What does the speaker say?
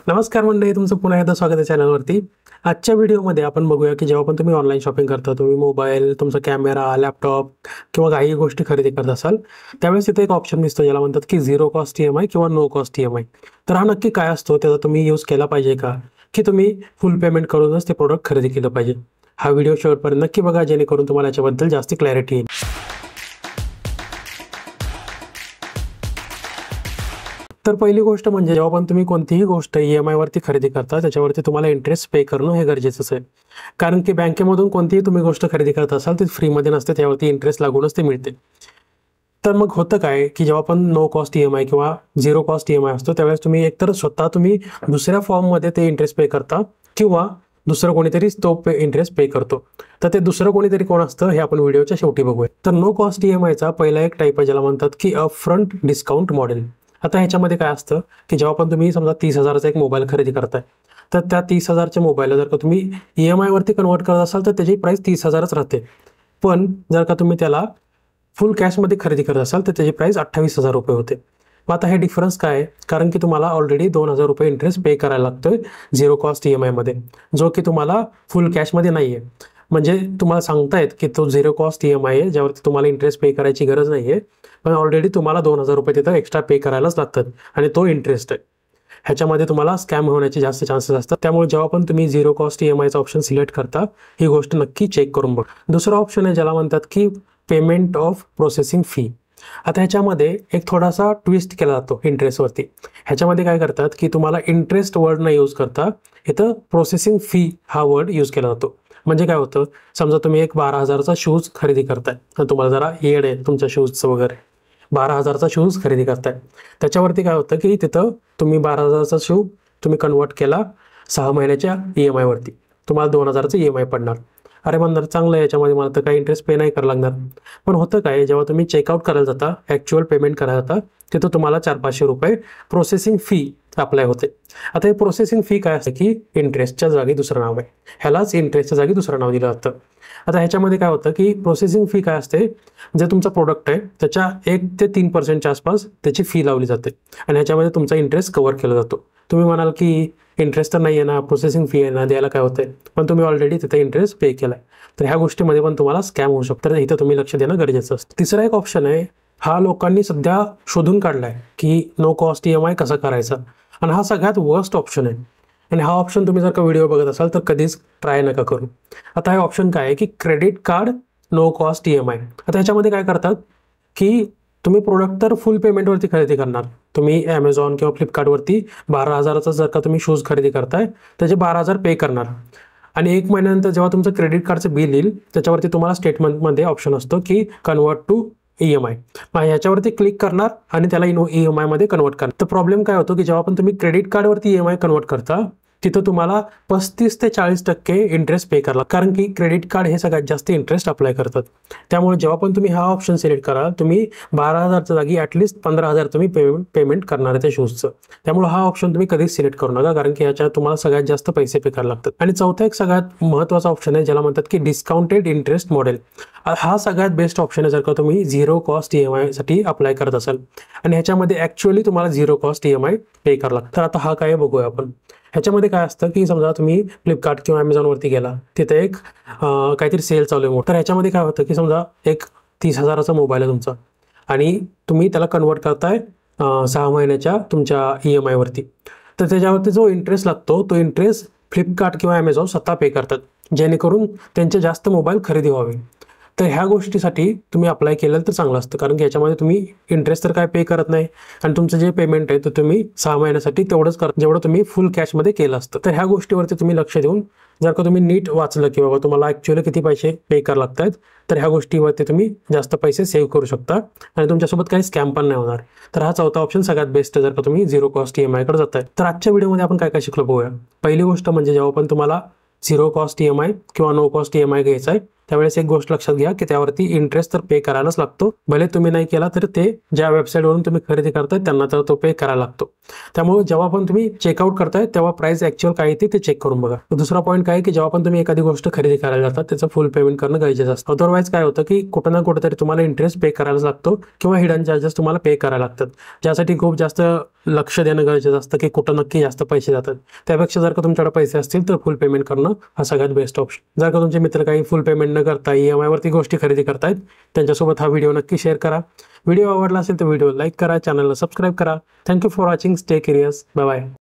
नमस्कार मंडळी, तुमचं पुन्हा एकदा स्वागत आहे चॅनलवरती। आजच्या व्हिडिओमध्ये आपण बघूया की जेव्हा पण तुम्ही ऑनलाईन शॉपिंग करता, तुम्ही मोबाईल, तुमचा कॅमेरा, लॅपटॉप किंवा काही गोष्टी खरेदी करत असाल, त्यावेळेस इथे एक ऑप्शन दिसतो ज्याला म्हणतात की झिरो कॉस्ट EMI किंवा नो कॉस्ट EMI। तर हा नक्की काय असतो, त्याचा तुम्ही यूज केला पाहिजे का, की तुम्ही फुल पेमेंट करूनच ते प्रोडक्ट खरेदी केलं पाहिजे? हा व्हिडिओ शेवटपर्यंत नक्की बघा, जेणेकरून तुम्हाला याच्याबद्दल जास्त क्लॅरिटी येईल। तर पहिली गोष्ट म्हणजे जेव्हा पण तुम्ही कोणतीही गोष्ट EMI वरती खरेदी करता, त्याच्यावरती तुम्हाला इंटरेस्ट पे करणं हे गरजेचंच आहे। कारण की बँकेमधून कोणतीही तुम्ही गोष्ट खरेदी करत असाल, ती फ्रीमध्ये नसते, त्यावरती इंटरेस्ट लागूनच ते मिळते। तर मग होतं काय की जेव्हा पण नो कॉस्ट EMI किंवा झिरो कॉस्ट EMI असतो, त्यावेळेस तुम्ही एकतर स्वतः तुम्ही दुसऱ्या फॉर्ममध्ये ते इंटरेस्ट पे करता किंवा दुसरं कोणीतरी तो इंटरेस्ट पे करतो। तर ते दुसरं कोणीतरी कोण असतं हे आपण व्हिडिओच्या शेवटी बघूया। तर नो कॉस्ट EMIचा पहिला एक टाईप आहे ज्याला म्हणतात की अपफ्रंट डिस्काउंट मॉडेल। आता ह्याच्यामध्ये काय असतं की जेव्हा पण तुम्ही समजा 30,000चा एक मोबाईल खरेदी करताय, तर त्या 30,000च्या मोबाईलला जर का तुम्ही EMI वरती कन्वर्ट करत असाल तर त्याची प्राइस 30,000च राहते। पण जर का तुम्ही त्याला फुल कॅशमध्ये खरेदी करत असाल तर त्याची प्राइस 28,000 रुपये होते। मग आता हे डिफरन्स काय आहे? कारण की तुम्हाला ऑलरेडी 2,000 रुपये इंटरेस्ट पे करायला लागतोय झिरो कॉस्ट EMI मध्ये, जो की तुम्हाला फुल कॅशमध्ये नाही आहे। म्हणजे तुम्हाला सांगतायत की तो झिरो कॉस्ट EMI आहे, ज्यावरती तुम्हाला इंटरेस्ट पे करायची गरज नाही आहे, पण ऑलरेडी तुम्हाला 2,000 रुपये तिथं एक्स्ट्रा पे करायलाच लागतात आणि तो इंटरेस्ट आहे। ह्याच्यामध्ये तुम्हाला स्कॅम होण्याचे जास्त चान्सेस असतात। त्यामुळे जेव्हा पण तुम्ही झिरो कॉस्ट EMIचा ऑप्शन सिलेक्ट करता, ही गोष्ट नक्की चेक करून बघा। दुसरा ऑप्शन आहे ज्याला म्हणतात की पेमेंट ऑफ प्रोसेसिंग फी। आता ह्याच्यामध्ये एक थोडासा ट्विस्ट केला जातो इंटरेस्टवरती। ह्याच्यामध्ये काय करतात की तुम्हाला इंटरेस्ट वर्ड न यूज करता इथं प्रोसेसिंग फी हा वर्ड यूज केला जातो। म्हणजे काय होतं, समजा तुम्ही एक 12,000चा शूज खरेदी करताय, तुम्हाला जरा येड आहे तुमच्या शूजचं वगैरे, 12,000चा शूज खरेदी करताय, त्याच्यावरती काय होतं की तिथं तुम्ही 12,000चा शू तुम्ही कन्वर्ट केला 6 महिन्याच्या EMI वरती, तुम्हाला 2,000चं EMI पडणार। अरे म्हणणार चांगलं आहे, याच्यामध्ये मला तर काही इंटरेस्ट पे नाही करावं लागणार। पण होतं काय, जेव्हा तुम्ही चेकआउट करायला जाता, ॲक्च्युअल पेमेंट करायला जाता, तिथं तुम्हाला 400-500 रुपये प्रोसेसिंग फी अप्लाय होते। आता हे प्रोसेसिंग फी काय असते की इंटरेस्टच्या जागी दुसरं नाव आहे, ह्यालाच इंटरेस्टच्या जागी दुसरं नाव दिलं जातं। आता ह्याच्यामध्ये काय होतं की प्रोसेसिंग फी काय असते, जे तुमचा प्रोडक्ट आहे त्याच्या 1 ते 3% आसपास त्याची फी लावली जाते आणि ह्याच्यामध्ये तुमचा इंटरेस्ट कव्हर केला जातो। तुम्ही म्हणाल की इंटरेस्ट तर नाही आहे ना, प्रोसेसिंग फी आहे ना, द्यायला काय होतंय, पण तुम्ही ऑलरेडी तिथे इंटरेस्ट पे केलाय, तर ह्या गोष्टीमध्ये पण तुम्हाला स्कॅम होऊ शकतो। तर इथं तुम्ही लक्ष देणं गरजेचं असतं। तिसरा एक ऑप्शन आहे, हा लोकांनी सध्या शोधून काढलाय की नो कॉस्ट EMI कसा करायचा, आणि हा सगळ्यात वर्स्ट ऑप्शन आहे। आणि हा ऑप्शन तुम्ही जर का व्हिडिओ बघत असाल तर कधीच ट्राय नका करू। आता हे ऑप्शन काय आहे की credit card no cost EMI। आता ह्याच्यामध्ये काय करतात की तुम्ही प्रोडक्ट तर फुल पेमेंटवरती खरेदी करणार, तुम्ही ॲमेझॉन किंवा फ्लिपकार्टवरती 12,000चा जर का तुम्ही शूज खरेदी करताय, त्याचे 12,000 पे करणार आणि 1 महिन्यानंतर जेव्हा तुमचं क्रेडिट कार्डचं बिल येईल, त्याच्यावरती तुम्हाला स्टेटमेंटमध्ये ऑप्शन असतो की कन्वर्ट टू EMI। मग ह्याच्यावरती क्लिक करणार आणि त्याला EMI मध्ये कन्वर्ट करणार। तर प्रॉब्लेम काय होतो की जेव्हा पण तुम्ही क्रेडिट कार्डवरती EMI कन्वर्ट करता, तिथं तुम्हाला 35 ते 40% इंटरेस्ट पे करायला, कारण की क्रेडिट कार्ड हे सगळ्यात जास्त इंटरेस्ट अप्लाय करतात। त्यामुळे जेव्हा पण तुम्ही हा ऑप्शन सिलेक्ट कराल, तुम्ही 12,000च्या जागी ॲटलिस्ट 15,000 तुम्ही पेमेंट करणार आहे त्या शूजचं। त्यामुळे हा ऑप्शन तुम्ही कधीच सिलेक्ट करू नका, कारण की ह्याच्यात तुम्हाला सगळ्यात जास्त पैसे पे करायला लागतात। आणि चौथा एक सगळ्यात महत्त्वाचा ऑप्शन आहे ज्याला म्हणतात की डिस्काउंटेड इंटरेस्ट मॉडेल। हा सगळ्यात बेस्ट ऑप्शन आहे जर का तुम्ही झिरो कॉस्ट EMI साठी अप्लाय करत असाल आणि ह्याच्यामध्ये ॲक्च्युअली तुम्हाला झिरो कॉस्ट EMI पे करावं लागतं। तर आता हा काय बघूया आपण। ह्याच्यामध्ये काय असतं की समजा तुम्ही फ्लिपकार्ट किंवा ॲमेझॉनवरती गेला, तिथे एक काहीतरी सेल चालू आहे मोठं। तर ह्याच्यामध्ये काय होतं की समजा एक 30,000चा मोबाईल आहे तुमचा आणि तुम्ही त्याला कन्वर्ट करताय 6 महिन्याच्या तुमच्या EMI वरती, तर त्याच्यावरती जो इंटरेस्ट लागतो तो इंटरेस्ट फ्लिपकार्ट किंवा ॲमेझॉन स्वतः पे करतात, जेणेकरून त्यांचे जास्त मोबाईल खरेदी व्हावे। तर ह्या गोष्टीसाठी तुम्ही अप्लाय केलं तर चांगलं असतं, कारण की याच्यामध्ये तुम्ही इंटरेस्ट तर काय पे करत नाही आणि तुमचं जे पेमेंट आहे तर तुम्ही 6 महिन्यासाठी तेवढंच करता जेवढं तुम्ही फुल कॅशमध्ये केलं असतं। तर ह्या गोष्टीवरती तुम्ही लक्ष देऊन जर का तुम्ही नीट वाचलं की बाबा तुम्हाला ॲक्च्युअली किती पैसे पे करावे लागतात, तर ह्या गोष्टीवरती तुम्ही जास्त पैसे सेव्ह करू शकता आणि तुमच्यासोबत काही स्कॅम पण नाही होणार। तर हा चौथा ऑप्शन सगळ्यात बेस्ट आहे जर का तुम्ही झिरो कॉस्ट EMI कडे जाताय। तर आजच्या व्हिडिओमध्ये आपण काय काय शिकलो बघूया। पहिली गोष्ट म्हणजे जेव्हा पण तुम्हाला झिरो कॉस्ट EMI किंवा नो कॉस्ट EMI घ्यायचा आहे, त्यावेळेस एक गोष्ट लक्षात घ्या की त्यावरती इंटरेस्ट तर पे करायलाच लागतो. भले तुम्ही नाही केला तर ते ज्या वेबसाईटवरून तुम्ही खरेदी करताय त्यांना तर तो पे करायला लागतो. त्यामुळे जेव्हा पण तुम्ही चेकआउट करताय तेव्हा प्राइस ऍक्च्युअल काय येते ते चेक करून बघा. दुसरा पॉईंट काय की जेव्हा पण तुम्ही एखादी गोष्ट खरेदी करायला जातात त्याचं फुल पेमेंट करणं गरजेचं असतं. अदरवाईज काय होतं की कुठं ना कुठेतरी तुम्हाला इंटरेस्ट पे करायला लागतो किंवा हिडन चार्जेस तुम्हाला पे करायला लागतात, ज्यासाठी खूप जास्त लक्ष देणं गरजेचं असतं की कुठं नक्की जास्त पैसे जातात. त्यापेक्षा जर का तुमच्याकडे पैसे असतील तर फुल पेमेंट करणं हा सगळ्यात बेस्ट ऑप्शन. जर का तुमचे मित्र काही फुल पेमेंट न करता EMI वरती गोष्टी खरेदी करतायत त्यांच्यासोबत हा व्हिडिओ नक्की शेअर करा. व्हिडिओ आवडला असेल तर व्हिडिओ लाईक करा, चॅनलला सबस्क्राईब करा. Thank you for watching. Stay curious. Bye bye.